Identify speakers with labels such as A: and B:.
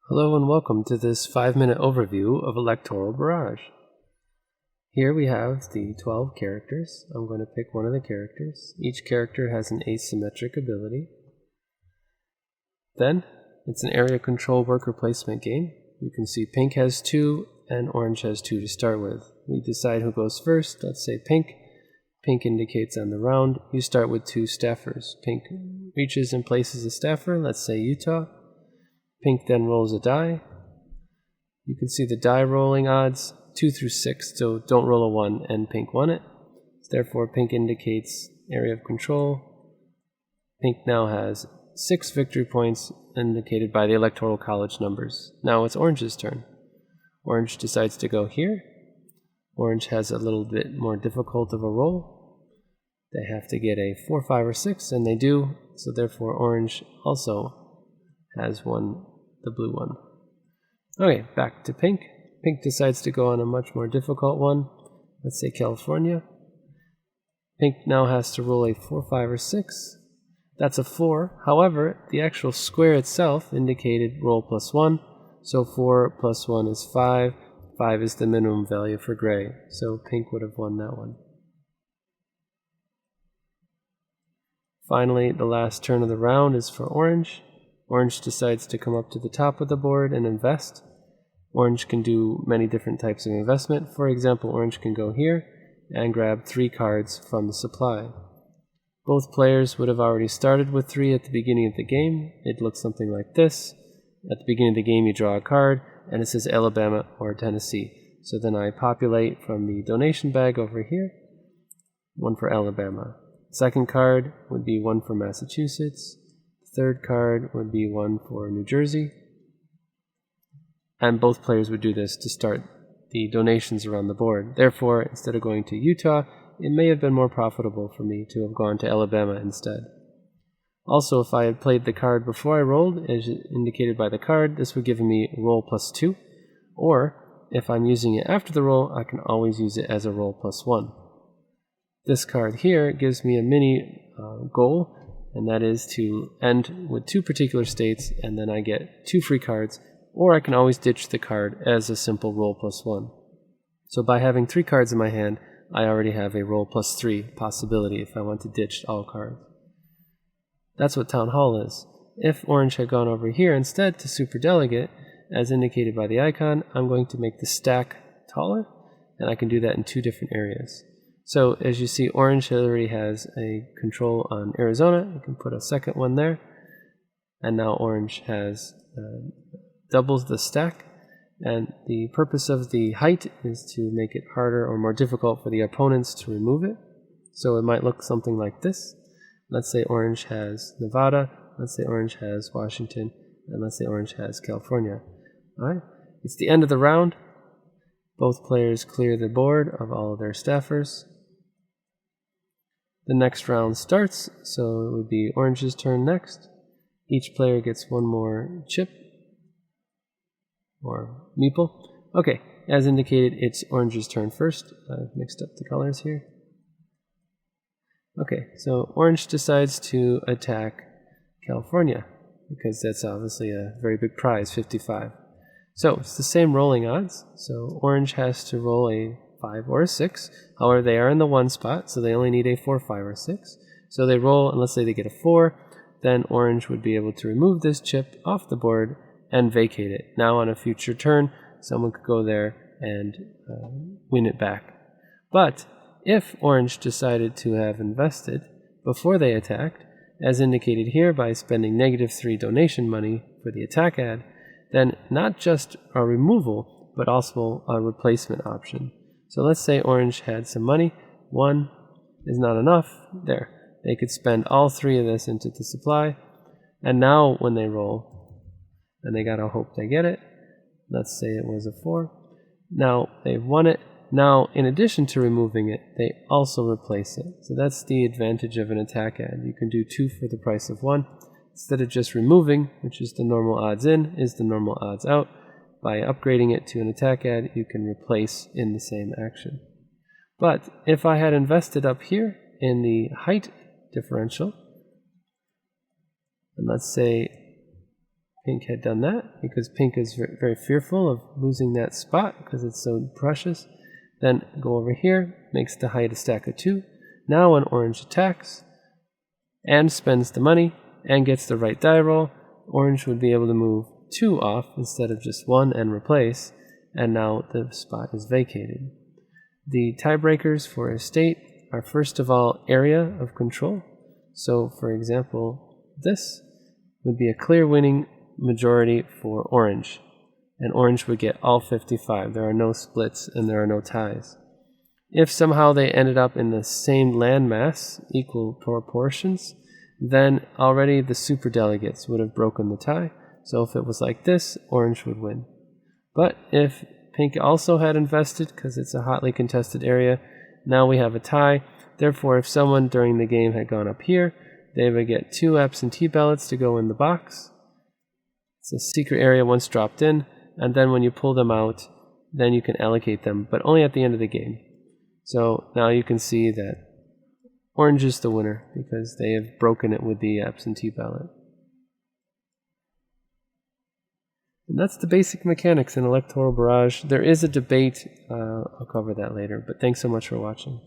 A: Hello and welcome to this 5-minute overview of Electoral Barrage. Here we have the 12 characters. I'm going to pick one of the characters. Each character has an asymmetric ability. Then, it's an area control worker placement game. You can see pink has 2 and orange has 2 to start with. We decide who goes first. Let's say pink. Pink indicates on the round. You start with 2 staffers. Pink reaches and places a staffer, let's say Utah. Pink then rolls a die. You can see the die rolling odds, 2 through 6, so don't roll a 1, and pink won it. Therefore, pink indicates area of control. Pink now has 6 victory points indicated by the Electoral College numbers. Now it's orange's turn. Orange decides to go here. Orange has a little bit more difficult of a roll. They have to get a 4, 5, or 6, and they do, so therefore orange also has won the blue one. Okay, back to pink. Pink decides to go on a much more difficult one. Let's say California. Pink now has to roll a 4, 5, or 6. That's a 4. However, the actual square itself indicated roll +1. So 4 + 1 is 5. 5 is the minimum value for gray. So pink would have won that one. Finally, the last turn of the round is for orange. Orange decides to come up to the top of the board and invest. Orange can do many different types of investment. For example, orange can go here and grab 3 cards from the supply. Both players would have already started with 3 at the beginning of the game. It looks something like this. At the beginning of the game, you draw a card, and it says Alabama or Tennessee. So then I populate from the donation bag over here, 1 for Alabama. Second card would be 1 for Massachusetts. Third card would be 1 for New Jersey. And both players would do this to start the donations around the board. Therefore, instead of going to Utah, it may have been more profitable for me to have gone to Alabama instead. Also, if I had played the card before I rolled, as indicated by the card, this would give me roll +2. Or, if I'm using it after the roll, I can always use it as a roll +1. This card here gives me a mini goal, and that is to end with 2 particular states, and then I get 2 free cards, or I can always ditch the card as a simple roll +1. So by having 3 cards in my hand, I already have a roll +3 possibility if I want to ditch all cards. That's what Town Hall is. If orange had gone over here instead to Superdelegate, as indicated by the icon, I'm going to make the stack taller, and I can do that in 2 different areas. So as you see, orange already has a control on Arizona. You can put a second one there. And now orange has doubles the stack. And the purpose of the height is to make it harder or more difficult for the opponents to remove it. So it might look something like this. Let's say orange has Nevada. Let's say orange has Washington. And let's say orange has California. All right. It's the end of the round. Both players clear the board of all of their staffers. The next round starts, so it would be orange's turn next. Each player gets 1 more chip, or meeple. Okay, as indicated, it's orange's turn first. I've mixed up the colors here. Okay, so orange decides to attack California, because that's obviously a very big prize, 55. So it's the same rolling odds, so orange has to roll a 5 or a 6. However, they are in the 1 spot, so they only need a 4, 5, or 6. So they roll, and let's say they get a 4, then orange would be able to remove this chip off the board and vacate it. Now on a future turn, someone could go there and win it back. But if orange decided to have invested before they attacked, as indicated here by spending -3 donation money for the attack ad, then not just a removal, but also a replacement option. So let's say orange had some money. 1 is not enough. There. They could spend all 3 of this into the supply. And now when they roll, and they gotta hope they get it. Let's say it was a 4. Now they've won it. Now, in addition to removing it, they also replace it. So that's the advantage of an attack ad. You can do 2 for the price of 1. Instead of just removing, which is the normal odds in, is the normal odds out. By upgrading it to an attack ad, you can replace in the same action. But if I had invested up here in the height differential, and let's say Pink had done that because pink is very fearful of losing that spot because it's so precious. Then go over here, makes the height a stack of 2. Now when orange attacks and spends the money and gets the right die roll, orange would be able to move 2 off instead of just 1 and replace, and now the spot is vacated. The tiebreakers for a state are first of all area of control. So for example, this would be a clear winning majority for orange, and orange would get all 55. There are no splits and there are no ties. If somehow they ended up in the same landmass, equal proportions, then already the superdelegates would have broken the tie. So if it was like this, orange would win. But if pink also had invested, because it's a hotly contested area, now we have a tie. Therefore, if someone during the game had gone up here, they would get 2 absentee ballots to go in the box. It's a secret area once dropped in, and then when you pull them out, then you can allocate them, but only at the end of the game. So now you can see that orange is the winner because they have broken it with the absentee ballot. And that's the basic mechanics in Electoral Barrage. There is a debate, I'll cover that later, but thanks so much for watching.